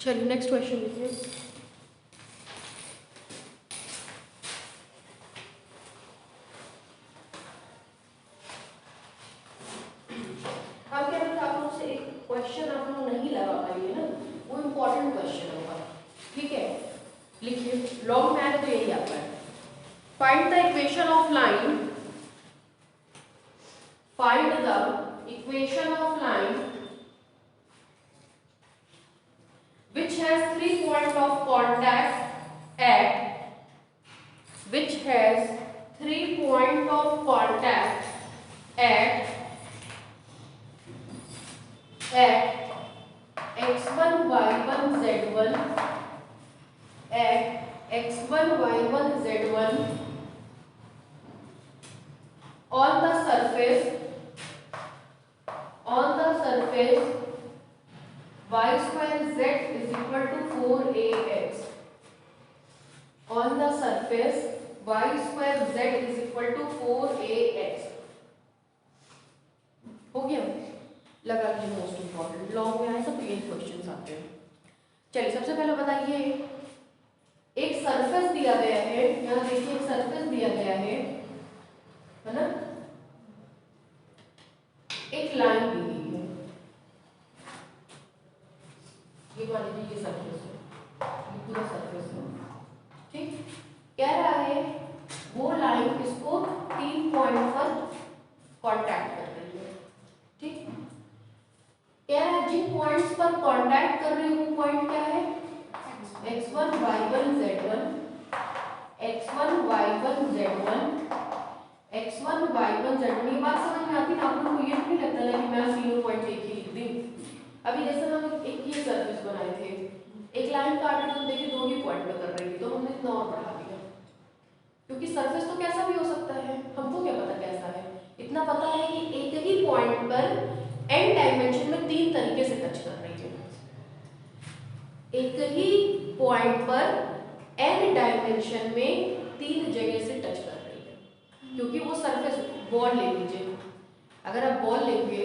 चलिए next question लिखिए। हम कह रहे थे आप लोग से एक क्वेश्चन आप लोग नहीं लगा पाएंगे ना, वो इम्पोर्टेंट क्वेश्चन होगा, ठीक है। लिखिए, लॉन्ग में आए तो यही आता है। Find the equation of line, find the equation of line which has 3 points of contact at, which has 3 points of contact at x1 y1 z1, at x1 y1 z1 on the surface y square z is equal to 4ax, on the surface y square z is equal to 4ax। हो गया, लगा लीजिए most important, long में आए सब ये questions आते हैं। चलिए सबसे पहले बताइए, एक सरफेस दिया गया है, यहाँ देखिए एक सरफेस दिया गया है ना, एक लाइन दी गई है, ये मान लीजिए ये सरफेस है, ये पूरा सरफेस है, ठीक। कह रहा है वो लाइन इसको 3 पॉइंट पर कांटेक्ट कर रही है, ठीक। कह रहा है जिन पॉइंट्स पर कांटेक्ट कर रही है वो पॉइंट क्या है, x1 y1 z1, x1 y1 z1, x1 y1 z1। ये बात समझ में आती है आप लोगों को? ये नहीं लगता ना कि मैं तीनों पॉइंट एक ही लिख दी। अभी जैसे हम एक ये सरफेस बनाए थे, एक लाइन काट के तो देखिए 2 ही पॉइंट पे कर रही थी, तो हमने इतना और बढ़ा दिया, क्योंकि सरफेस तो कैसा भी हो सकता है, हमको क्या पता कैसा है, इतना पता है कि एक ही पॉइंट पर n डायमेंशन में 3 तरीके से टच कर रही है, एक ही पॉइंट पर n डायमेंशन में 3 जगह से टच कर रही है। क्योंकि वो सरफेस, बॉल ले लीजिए, अगर आप बॉल लेंगे,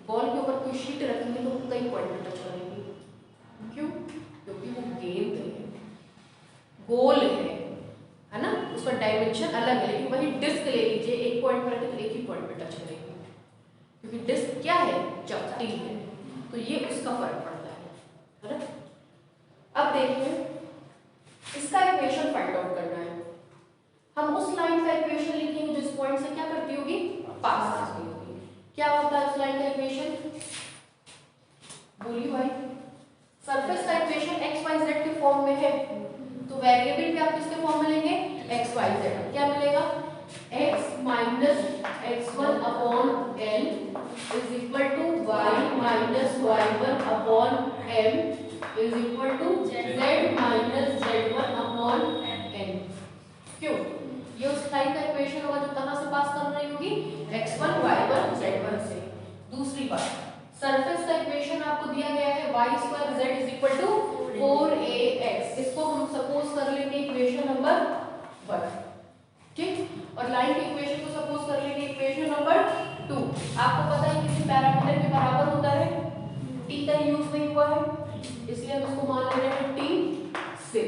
बॉल के ऊपर कोई शीट रखेंगे तो वो कई पॉइंट पर टच करेंगी, क्यों? क्योंकि वो गेंद है, गोल है ना, उसका डायमेंशन अलग है। लेकिन वही डिस्क ले लीजिए, एक पॉइंट पर तो एक ही पॉइंट पर टच करेगी, क्योंकि डिस्क क्या है, चपटी है, तो ये उसका फर्क पड़ता है ना। अब देखिए इसका इक्वेशन फाइंड आउट करना है, हम उस लाइन का इक्वेशन लिखेंगे जिस पॉइंट से क्या करती होगी, पास करती होगी। क्या होता है उस लाइन का इक्वेशन, बोलिए भाई। सरफेस का इक्वेशन एक्स वाई जेड के फॉर्म में है, तो वेरिएबल भी आप किसके फॉर्म में लेंगे, एक्स वाई जेड। क्या मिलेगा, x minus x1 upon l is equal to y minus y1 upon m is equal to z minus z1 upon n। क्यों? ये उस लाइन का इक्वेशन होगा जो कहां से पास कर रही होगी, x1 y1 z1 से। दूसरी बात, सरफेस का इक्वेशन आपको दिया गया है y square z is equal to 4ax, इसको हम सपोज कर लेंगे इक्वेशन नंबर 1, ठीक। और लाइन के इक्वेशन को सपोज कर लेंगे इक्वेशन नंबर 2। आपको पता है किसी पैरामीटर के बराबर होता है, t का यूज नहीं हुआ है इसलिए हम इसको मान ले रहे हैं t से,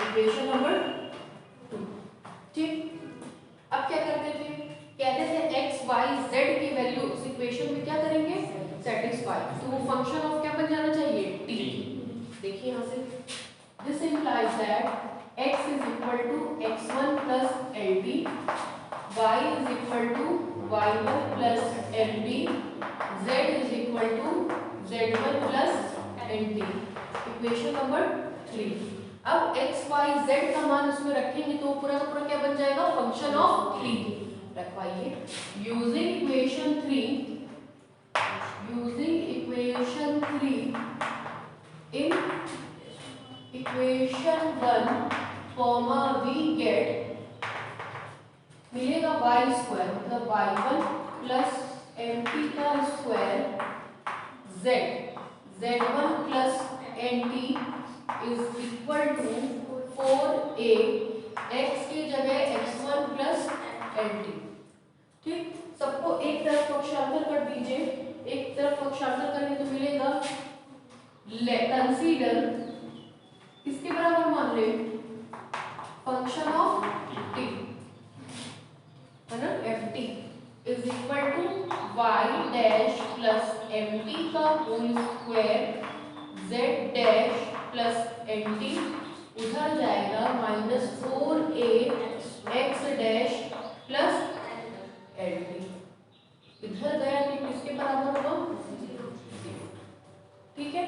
इक्वेशन नंबर 2, ठीक। अब क्या करते थे, कहते थे x y z की वैल्यू इस इक्वेशन में क्या करेंगे, सेटिस्फाई, तो वो फंक्शन ऑफ क्या बन जाना चाहिए, t। देखिए यहां से, this implies that x is equal to x1 plus lt, y is equal to y1 plus lt, z is equal to z1 plus nt, equation number 3। अब x y z का मान उसमें रखेंगे तो पूरा का पूरा क्या बन जाएगा, फंक्शन ऑफ t। रखवाइए, using equation 3 in equation 1 comma we get, मिलेगा y स्क्वायर मतलब y1 प्लस mt का square, z z1 plus nt is equal to 4a, x की जगह x1 प्लस nt, ठीक। सबको एक तरफ पक्षांतर कर दीजिए, एक तरफ पक्षांतर करेंगे तो मिलेगा कंसीडर किसके बराबर मान ले, फंक्शन ऑफ टी है ना, F T is equal to Y dash plus M T का whole square Z dash plus N T उधर जाएगा -4a X dash plus L T, इधर गया कि किसके बराबर होगा, ठीक है।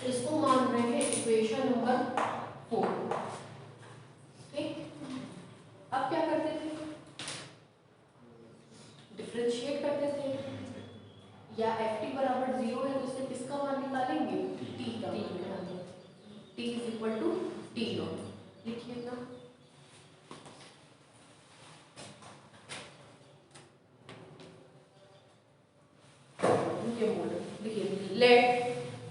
इसको मान रहे हैं इक्वेशन नंबर 4, ठीक। अब क्या करते थे, डिफरेंशिएट करते थे, या एफ टी बराबर 0 है तो इससे किसका मान निकालेंगे, टी का मान निकालेंगे, t is equal to t nought, लिखिए ना। देखिए, let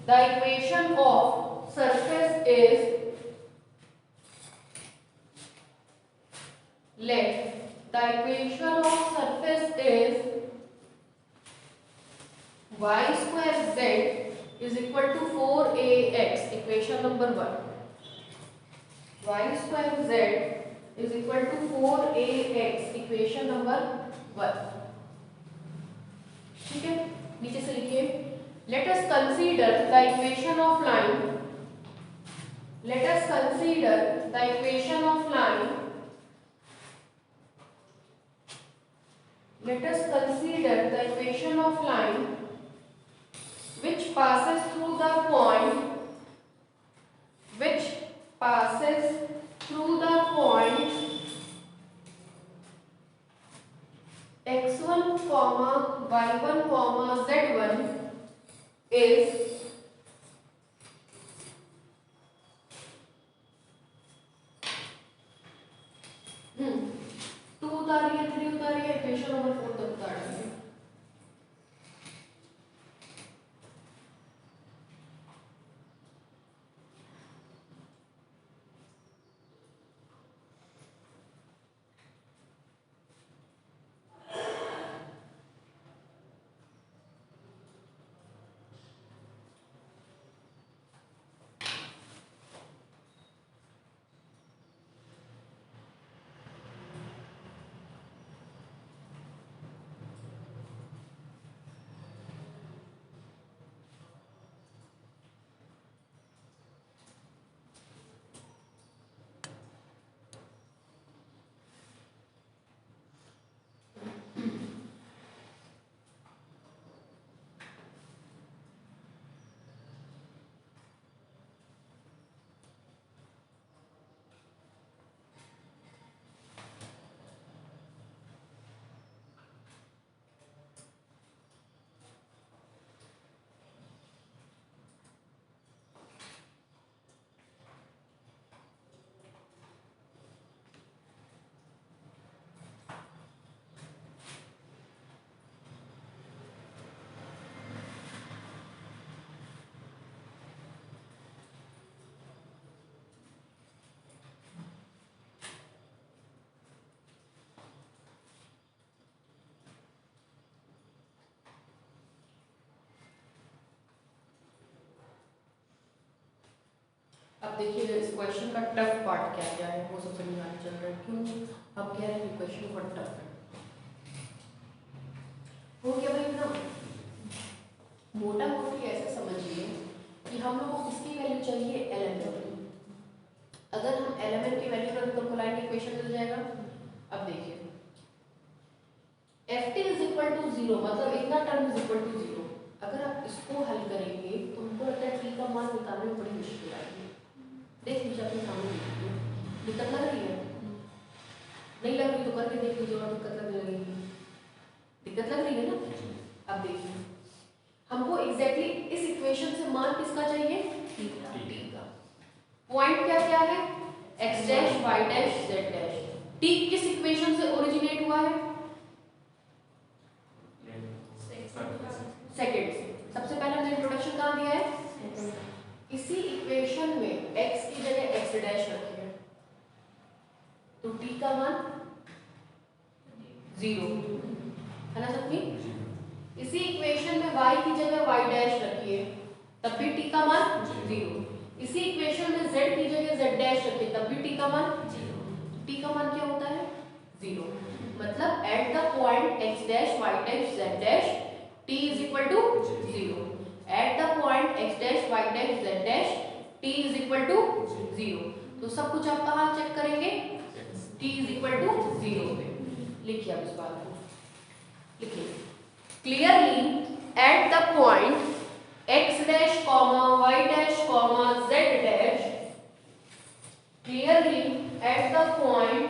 the equation of surface is, let the equation of surface is y square z is equal to 4ax, equation number 1, y square z is equal to 4ax, equation number 1, ठीक है। नीचे से लिखिए, let us consider the equation of line, let us consider the equation of line, let us consider the equation of line which passes through the point, which passes through the point x1 comma y1 comma z1 is two उतारिए, 3 उतारिए, equation number 4 तक उतारिए। अब देखिए इस question का tough part क्या क्या है वो सब समझ आने चल रहा है, क्यों अब कह रहे हैं कि क्वेश्चन बहुत टफ है, हो गया भाई ना। मोटा मोटी ऐसे समझिए कि हम लोग को किसकी वैल्यू चाहिए, एलिमेंट की। अगर हम एलिमेंट की वैल्यू रख तो लाइन इक्वेशन मिल जाएगा। अब देखिए ft इज इक्वल टू 0, मतलब इतना टर्म इज इक्वल टू 0। अगर आप इसको हल करेंगे तो हमको लगता है t का मान निकालने में बड़ी मुश्किल आएगी। देख लीजिए अपने सामने, दिक्कत लग रही है, नहीं लग रही तो करके देख लीजिए और दिक्कत लगने लगेगी, दिक्कत लग रही है ना। अब देखिए हमको एग्जैक्टली इस इक्वेशन से मान किसका चाहिए, t का। पॉइंट क्या क्या है, x dash y dash z dash. t किस इक्वेशन से ओरिजिनेट हुआ है, सेकंड से। सबसे पहले हमने इंट्रोडक्शन कहाँ दिया है, इसी इक्वेशन में x की जगह x डैश रखी है तो t का मान 0 है ना सबकी। इसी इक्वेशन में y की जगह y डैश रखिए तब भी t का मान 0। इसी इक्वेशन में z की जगह z डैश रखे तब भी t का मान 0। t का मान क्या होता है 0। मतलब at the point x dash y dash z dash t is equal to 0। At the point x dash y dash z dash t is equal to 0। तो सब कुछ आप कहाँ चेक करेंगे t इज इक्वल टू 0 पे। लिखिए अब इस बात को लिखिए clearly at the point x dash comma y dash comma z dash clearly at the point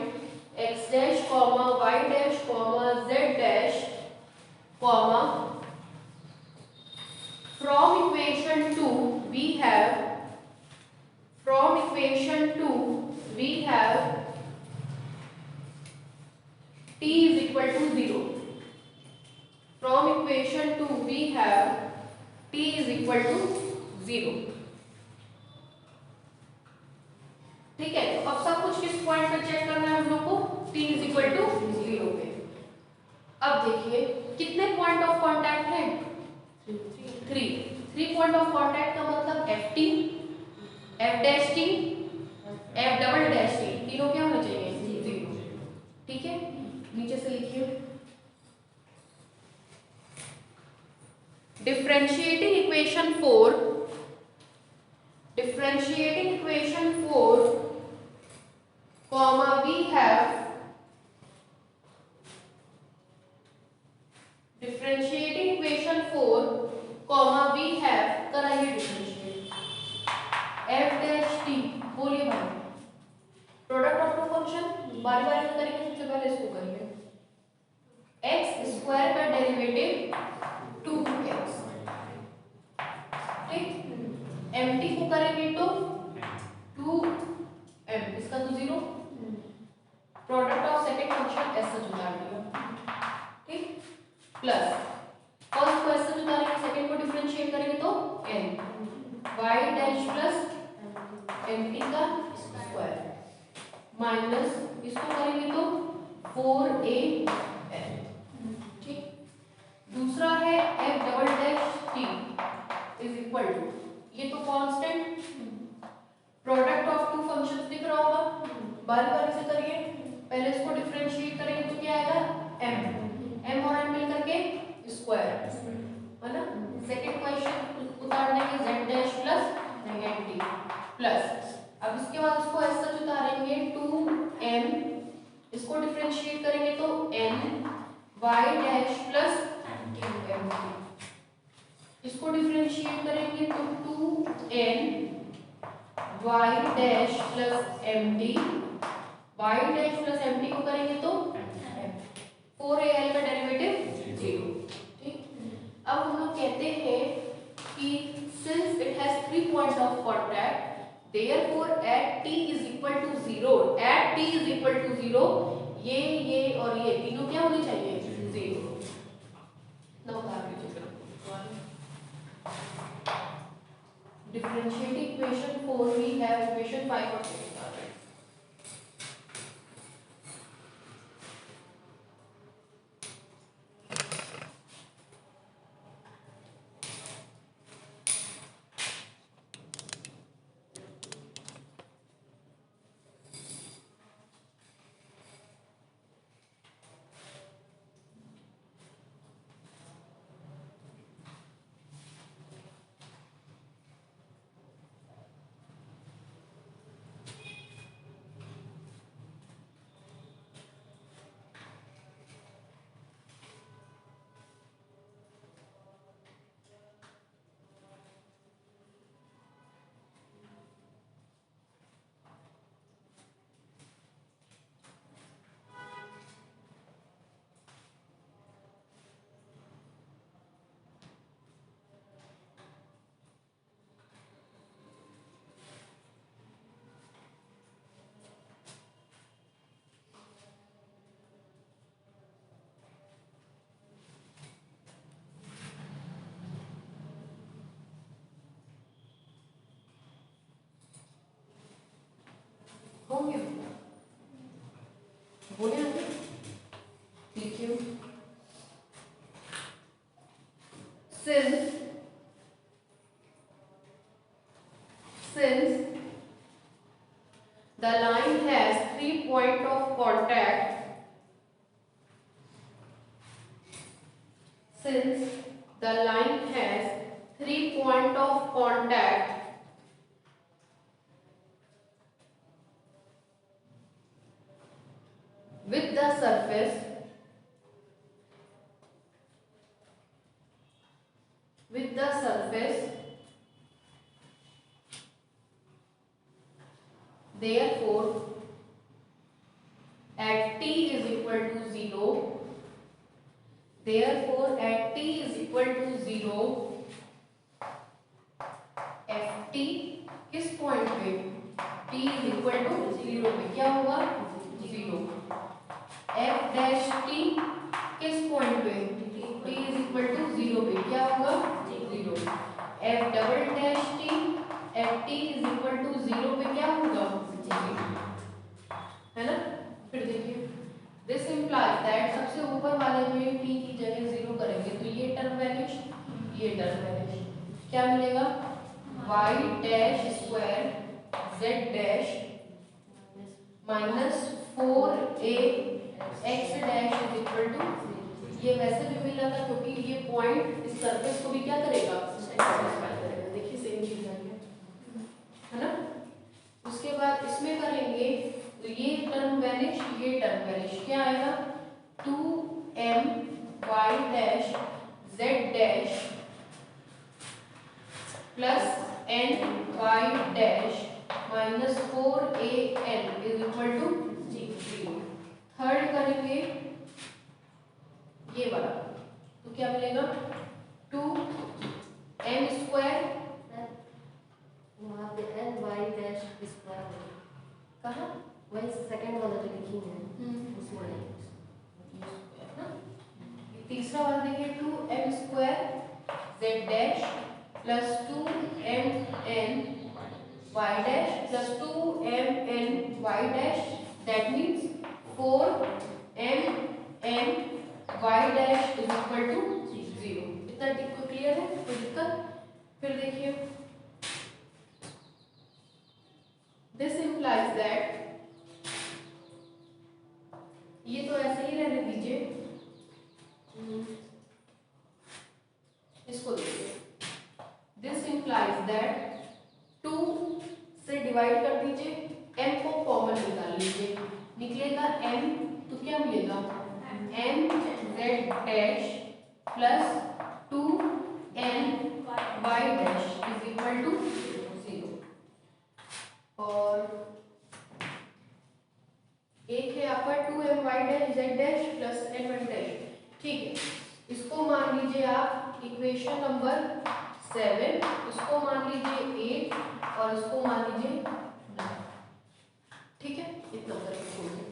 x dash comma y dash comma z dash comma from equation 2 we have t is equal to 0। from equation 2 we have t is equal to 0। ठीक है, तो अब सब कुछ किस point पे check करना है हम लोग को t इज इक्वल टू 0 पे। अब देखिए कितने पॉइंट ऑफ कांटेक्ट हैं 3 पॉइंट ऑफ कांटेक्ट का मतलब ft f dash t f double dash t तीनों क्या होने चाहिए 0। ठीक है, नीचे से लिखिए differentiating equation 4 comma we have differentiating equation 4 comma we have कराइए डिफरेंशिएट f dash t बोलिए भाई प्रोडक्ट ऑफ टू फंक्शन बारी बारी से करेंगे। सबसे पहले इसको करेंगे x स्क्वायर का डेरिवेटिव 2x ठीक mt को करेंगे तो 2m इसका तो 0 प्रोडक्ट ऑफ सेकंड फंक्शन ऐसा उतार दिया ठीक प्लस फर्स्ट को ऐसा उतारेंगे सेकंड को डिफरेंशिएट करेंगे तो n y dash plus mt का स्क्वायर माइनस इसको करेंगे तो 4an ठीक। दूसरा है f double dash t is equal to ये तो constant product of two functions दिख रहा होगा बारी बारी से करिए। पहले इसको डिफरेंशिएट करेंगे तो क्या आएगा m और m मिल करके स्क्वायर है ना। सेकंड क्वेश्चन उतार देंगे z dash plus nt plus अब इसके बाद इसको ऐसा उतारेंगे 2m इसको डिफरेंशिएट करेंगे तो n y dash plus mt इसको डिफरेंशिएट करेंगे तो 2n y dash plus mt y dash plus mt को करेंगे तो 4al का डेरिवेटिव 0 ठीक। अब हम लोग कहते हैं कि since it has 3 points of contact therefore at t is equal to 0 at t is equal to 0 ये और ये तीनों क्या होने चाहिए 0। Now differentiating equation 4 we have equation 5 और 6 since the line has 3 points of contact, since the line has 3 points of contact with the surface, therefore at t is equal to 0, therefore at t is equal to 0, ft किस point पे, t is equal to 0 पे क्या होगा 0, f dash t किस point पे, t is equal to 0 पे क्या होगा 0, f double dash t f t is equal to 0 पे क्या होगा 0, है ना। फिर देखिए दिस इम्प्लाइज दैट सबसे ऊपर वाले में t की जगह 0 करेंगे तो ये टर्म वैनिश, ये टर्म वैनिश, क्या मिलेगा y dash square z dash minus 4a x dash is equal to, ये वैसे भी मिला था क्योंकि ये पॉइंट इस सरफेस को भी क्या करेगा सेटिस्फाई करेगा, देखिए सेम चीज है ना। उसके बाद इसमें करेंगे तो ये टर्म वैनिश, ये टर्म वैनिश, क्या आएगा 2m y dash z dash plus n y dash minus 4a n is equal to 0। Third करेंगे ये वाला तो क्या मिलेगा 2m स्क्वायर, वहाँ पे n y डैश स्क्वायर कहाँ वही सेकंड वाला जो लिखी है उसमें ना। तीसरा वाला देखिए 2m square z dash plus 2mn y dash plus 2mn y dash, that means 4mn y dash is equal to 0। इतना क्लियर है, कोई दिक्कत। फिर देखिए दिस इम्प्लाइज दैट, ये तो ऐसे ही रहने दीजिए, इसको देखिए दिस इम्प्लाइज दैट 2 से डिवाइड कर दीजिए, m को कॉमन निकाल लीजिए, निकलेगा m तो क्या मिलेगा m z dash plus 2n y dash is equal to 0। और एक है आपका 2m y dash z dash plus n y dash, ठीक है। इसको मान लीजिए आप इक्वेशन नंबर 7, इसको मान लीजिए 8 और इसको मान लीजिए 9, ठीक है। इतना करके छोड़ दें।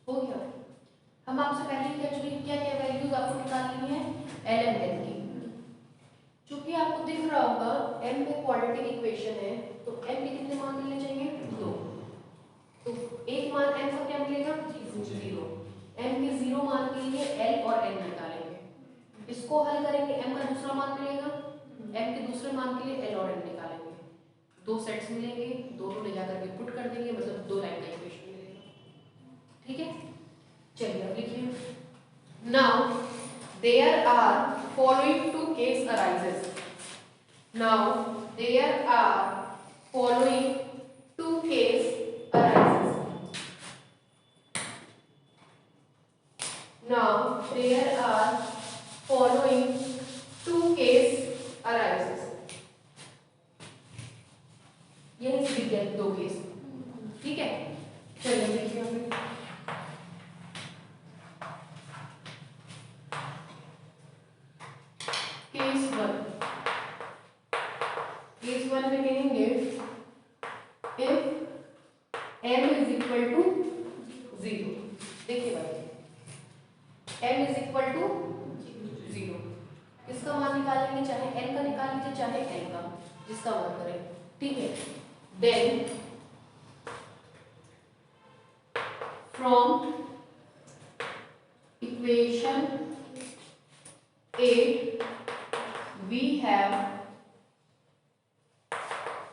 हो गया। हम आपसे पहले एक्चुअली क्या क्या वैल्यूज आपको निकालनी है एल एंड एन की, चूंकि आपको दिख रहा होगा m में क्वाड्रेटिक इक्वेशन है तो m के कितने मान मिलने चाहिए? 2। तो एक मान m का क्या मिलेगा? 0। m के 0 मान के लिए l और n निकालेंगे, इसको हल करेंगे, m का दूसरा मान मिलेगा, m के दूसरे मान के लिए l और n निकालेंगे, दो सेट्स मिलेंगे, दोनों ले जाकर के पुट कर देंगे, मतलब दो लाइन का इक्वेशन मिलेगा। ठीक है, चलिए अब लिखिए। Now there are following two case arises. Now there are following two case arises. Now there are following two case arises. यही से दिख गया दो केस। ठीक है, चलिए देखिए हमें केस वन। केस वन में कहेंगे if m is equal to 0। देखिए भाई m इज इक्वल टू 0, इसका मान निकालेंगे, चाहे n का निकाल लीजिए चाहे n का, जिसका मान करें। ठीक है, then from equation 8 we have,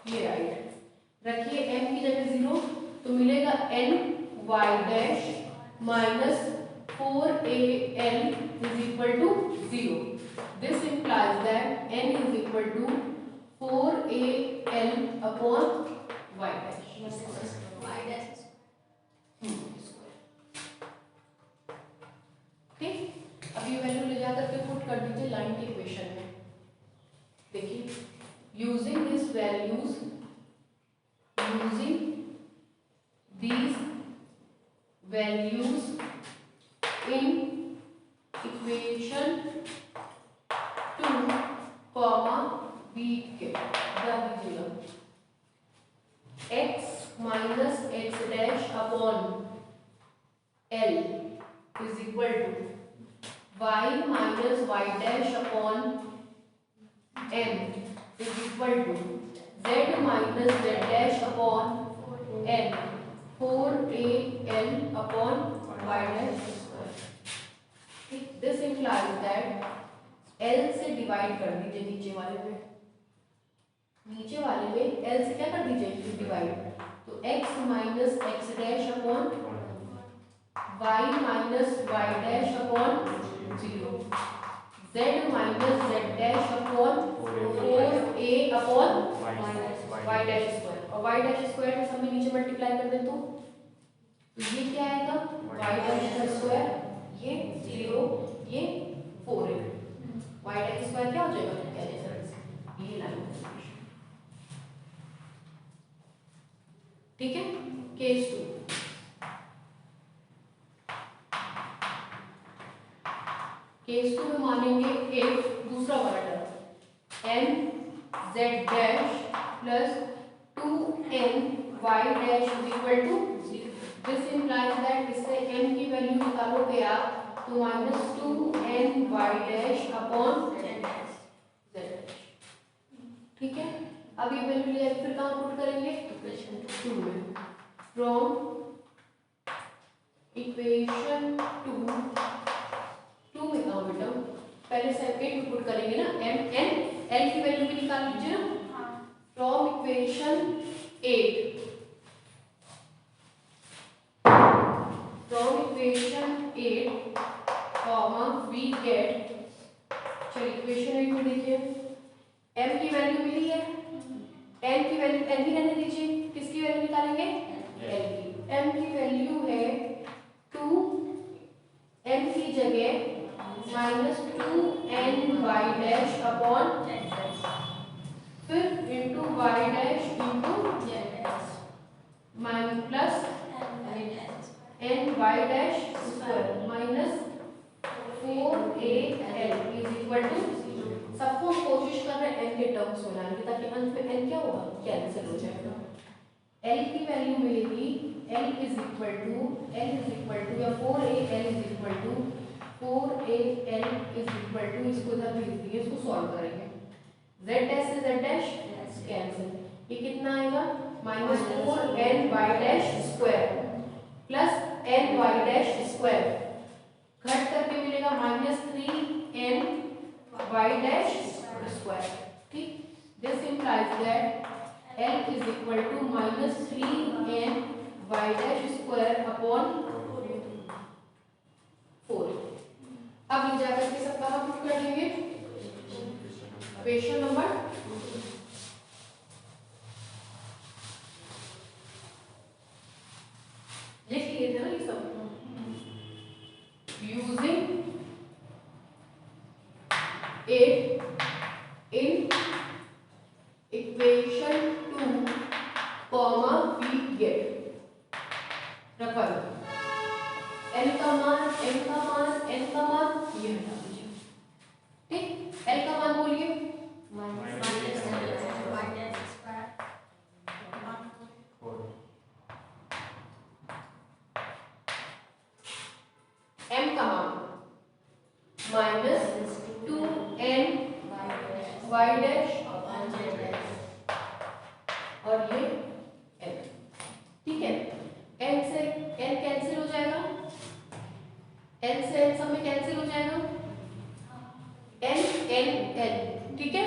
ये राइट रखिए, m की जगह 0 तो मिलेगा n y dash minus 4al is equal to 0। This implies that n is equal to 4al upon y dash. ठीक, अब ये वैल्यू ले जाकर के पुट कर दीजिए लाइन के इक्वेशन में। देखिए, using this values, using these values in equation 2, we get दीजिएगा x minus x dash upon l is equal to y minus y dash upon m is equal to z minus z dash upon n 4al upon y dash square। This implies that l से divide कर दीजिए नीचे वाले में, नीचे वाले में l से क्या कर दीजिए डिवाइड, तो x minus x dash upon y minus y dash upon 0, z minus z dash upon 4a upon y dash square, और y डैश स्क्वायर में सब में नीचे मल्टीप्लाई कर दें तो ये क्या आएगा y डैश का स्क्वायर, ये 0, ये 4a, y डैश स्क्वायर क्या हो जाएगा क्या जैसा ये लाइन। ठीक है, केस 2। केस 2 में मानेंगे एक दूसरा वाला term n z dash plus 2n y dash is equal to 0। This implies that इससे n की वैल्यू निकालोगे आप तो minus 2n y dash upon z dash. ठीक है, अब ये वैल्यू ले फिर कहाँ पुट करेंगे इक्वेशन 2 में। फ्रॉम इक्वेशन 2 में कहाँ बेटा पहले सेपरेट में पुट करेंगे ना, m n l की वैल्यू भी निकाल लीजिए ना। From equation 8, from equation 8 we get, चलिए इक्वेशन 8 में देखिए m की वैल्यू मिली है, n की वैल्यू n ही रहने दीजिए, किसकी वैल्यू निकालेंगे l की। m की वैल्यू है 2, m की जगह minus 2n y dash upon फिर into y dash into minus plus n y dash square minus 4al is equal to, सबको कोशिश कर रहे हैं n के टर्म्स में लाने की ताकि अंत में n क्या होगा कैंसिल हो जाएगा। l की वैल्यू मिलेगी l इज इक्वल टू या 4al is equal to 4al is equal to, इसको इधर भेज दिए, इसको सॉल्व करेंगे। z डैश से z dash minus 4ny' plus ny' घट करके मिलेगा -3ny'। ठीक, this implies that L is equal to -3ny' upon 4। अब ये जाकर के सबका हम पुट कर लेंगे। क्वेश्चन नंबर लिख लिए थे ना ये सब। Using it in equation 2, we get रखा एल का मान ये हटा दीजिए। ठीक, एल का मान बोलिए। एम का मान -2ny' और ये एल। ठीक है, एल से एल कैंसिल हो जाएगा, एल से एल सब में कैंसिल हो जाएगा, एल एल एल। ठीक है,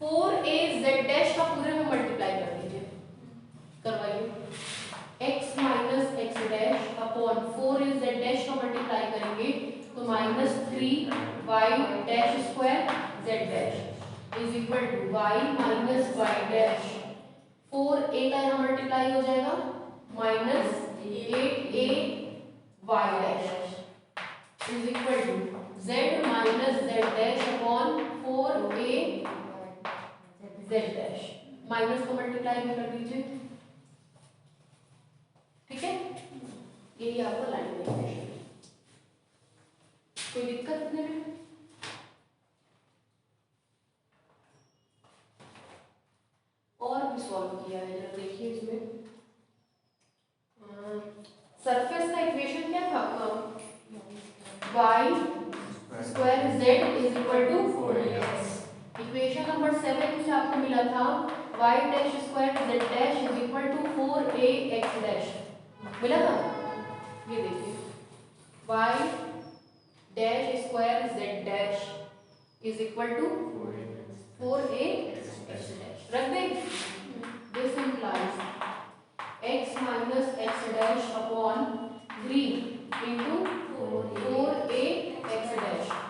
4az' का पूरे में मल्टीप्लाई कर दीजिए, करवाइए। x minus x dash upon 4az' का मल्टीप्लाई करेंगे तो -3y'² z' is equal to y minus y'। 4a का यहाँ मल्टीप्लाई हो जाएगा -8ay' is equal to z minus z' upon 4az'। Minus को मल्टीप्लाई में कर दीजिए। ठीक है, यही आपका लाइन इक्वेशन। कोई दिक्कत इतने में? और भी सॉल्व किया है, जरा देखिए इसमें। सरफेस का इक्वेशन क्या था आपका? y² z is equal to 4ax। Equation number 7 से आपको मिला था y' square z' is equal to 4ax'। मिला था, ये देखिए y' square z' is equal to 4ax'। रख दें। This implies x minus x' upon 3 into 4ax'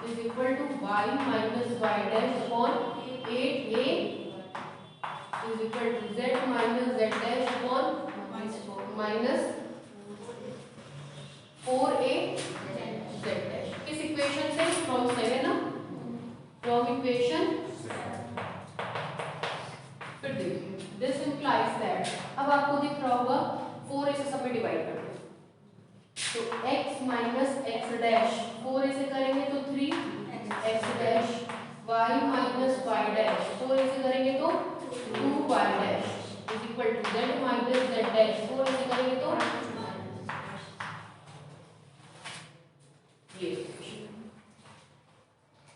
is equal to y minus y' upon 8a is equal to z minus z' upon minus 4az'। इस equation से from 7 ना, from equation फिर देखिए this implies that, अब आपको दिख रहा होगा 4a से सब में डिवाइड कर दो तो x माइनस x' 4a से करेंगे तो 3x' y minus y' 4a से करेंगे तो 2y' is equal to z minus z' 4a से करेंगे तो ये।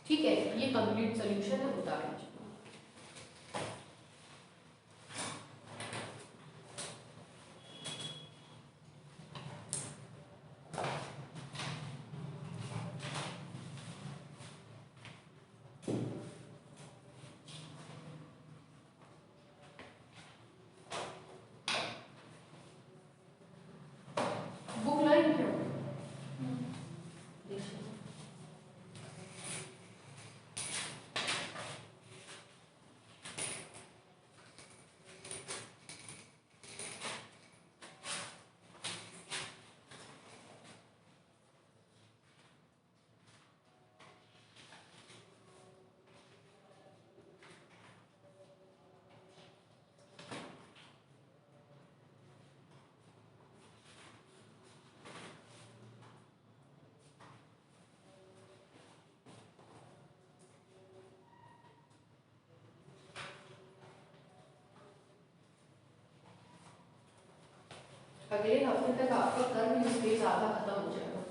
ठीक है, ये कंप्लीट सॉल्यूशन है, बता दीजिए। बुक लाइन है अगले हफ्ते तक आपका कर्व स्पेस आधा खत्म हो जाएगा,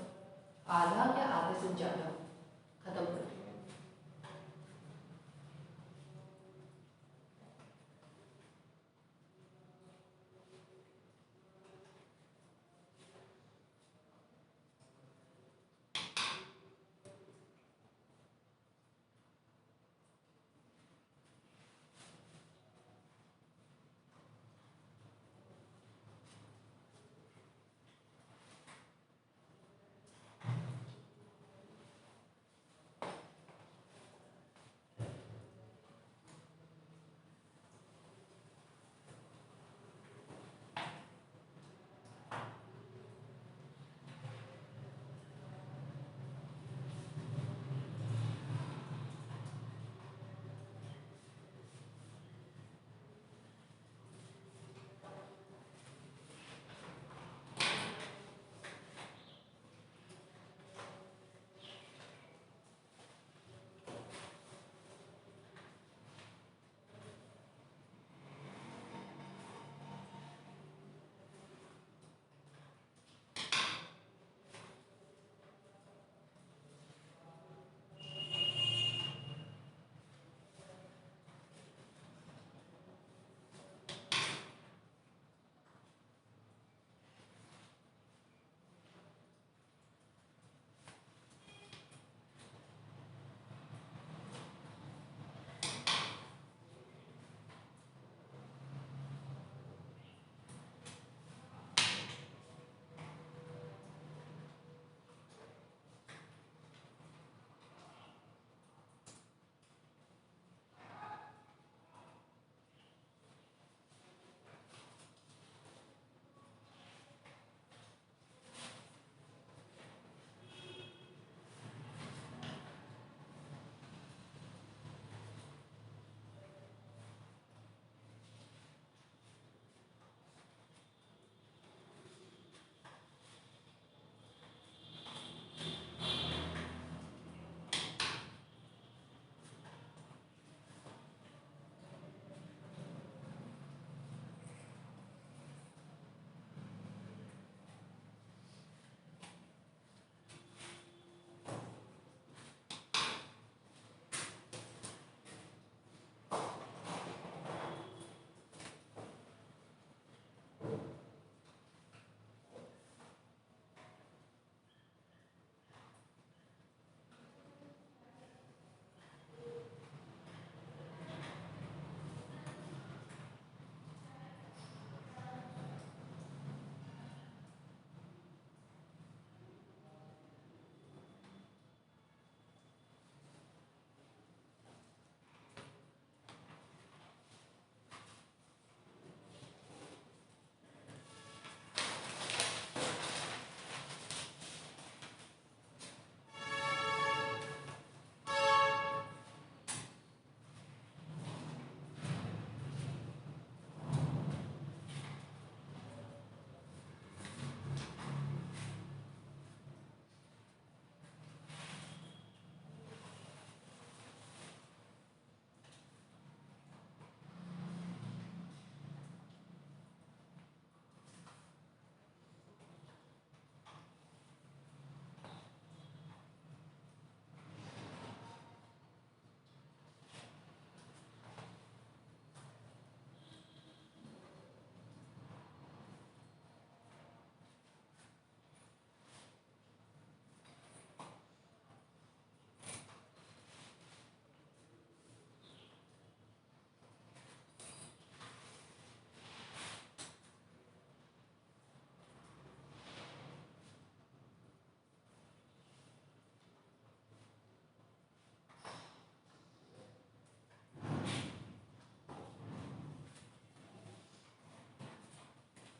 आधा क्या आधे से ज्यादा खत्म कर देंगे।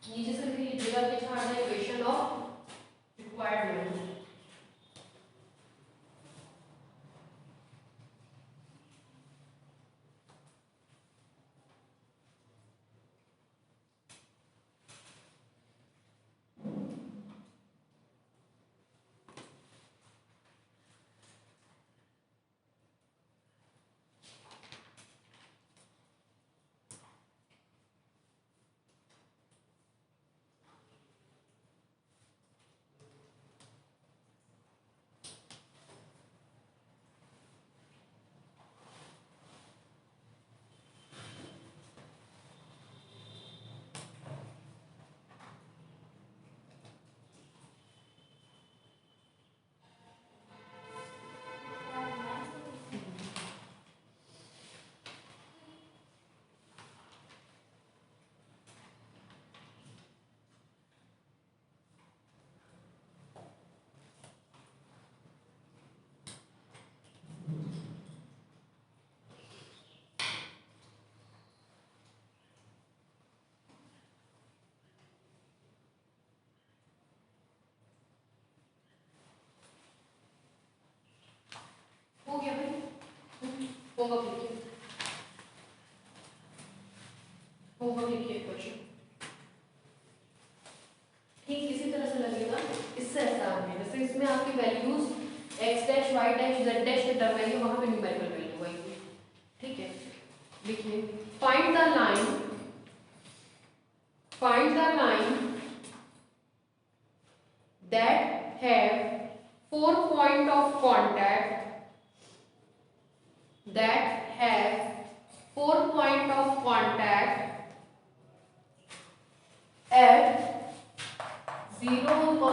नीचे से लिख लीजिएगा कि छाड़ the equation of required value. हो गया भाई, होमवर्क लिखिए, होमवर्क लिखिए क्वेश्चन। ठीक इसी तरह से लगेगा, इससे ऐसा होगा जैसे इसमें आपकी values x dash y dash z dash के टर्म है, वहां पे न्यूमेरिकल वैल्यू आएगी। ठीक है, लिखिए find the line that have 4 point of contact at 0, 0,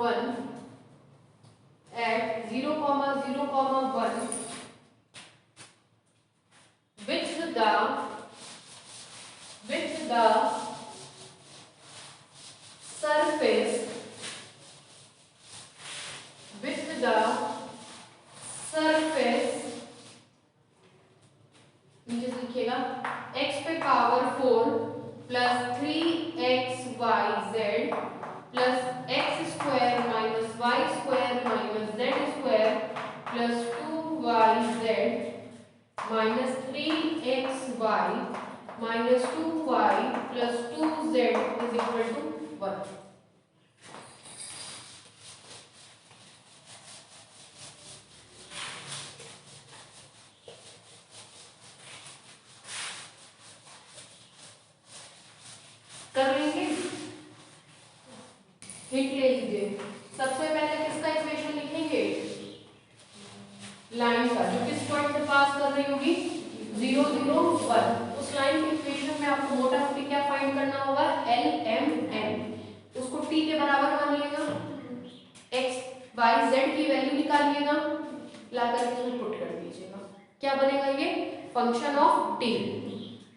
1 at 0, 0, 1 with the surface नीचे से लिखिएगा x पे power 4 plus 3xyz plus x square minus y square minus z square plus 2yz minus 3xy minus 2y plus 2z is equal to 1। कर लेंगे, hit ले लीजिए। सबसे पहले किसका इक्वेशन लिखेंगे, लाइन का, जो किस पॉइंट से पास कर रही होगी 0, 0, 1। उस लाइन के इक्वेशन में आपको मोटा मोटी क्या फाइंड करना होगा, एल एम एन। उसको टी के बराबर मानिएगा, एक्स वाई जेड की वैल्यू निकालिएगा, लाकर इसमें पुट कर दीजिएगा। क्या बनेगा ये, फंक्शन ऑफ टी।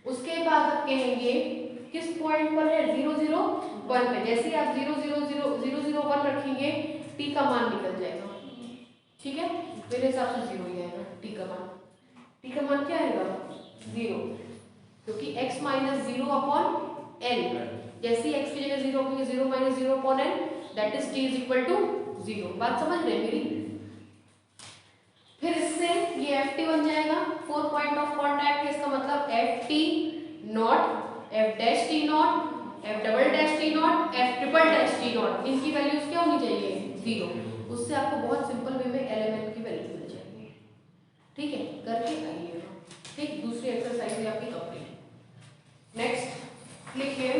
उसके बाद आप कहेंगे किस पॉइंट पर है, 0, 0, 1 पे। जैसे ही आप 0, 0, 0, 0, 0, 1 रखेंगे टी का मान निकल जाएगा। ठीक है, मेरे हिसाब से 0 ही आएगा टी का मान। टी का मान क्या आएगा, 0, क्योंकि x माइनस 0 अपॉन एल। जैसे ही x की जगह 0 होगी, 0 minus 0 upon L, that is t is equal to 0। बात समझ रहे हैं मेरी। फिर इससे ये ft बन जाएगा 4 पॉइंट ऑफ कांटेक्ट। इसका मतलब ft not, f dash t not, f double dash t not, f triple dash t not, इनकी वैल्यूज क्या होनी चाहिए, 0। उससे आपको बहुत सिंपल वे में एलिमेंट की वैल्यू मिल जाएगी। ठीक है, करके आइएगा। ठीक, दूसरी एक्सरसाइज भी आपकी कंप्लीट। नेक्स्ट लिखिए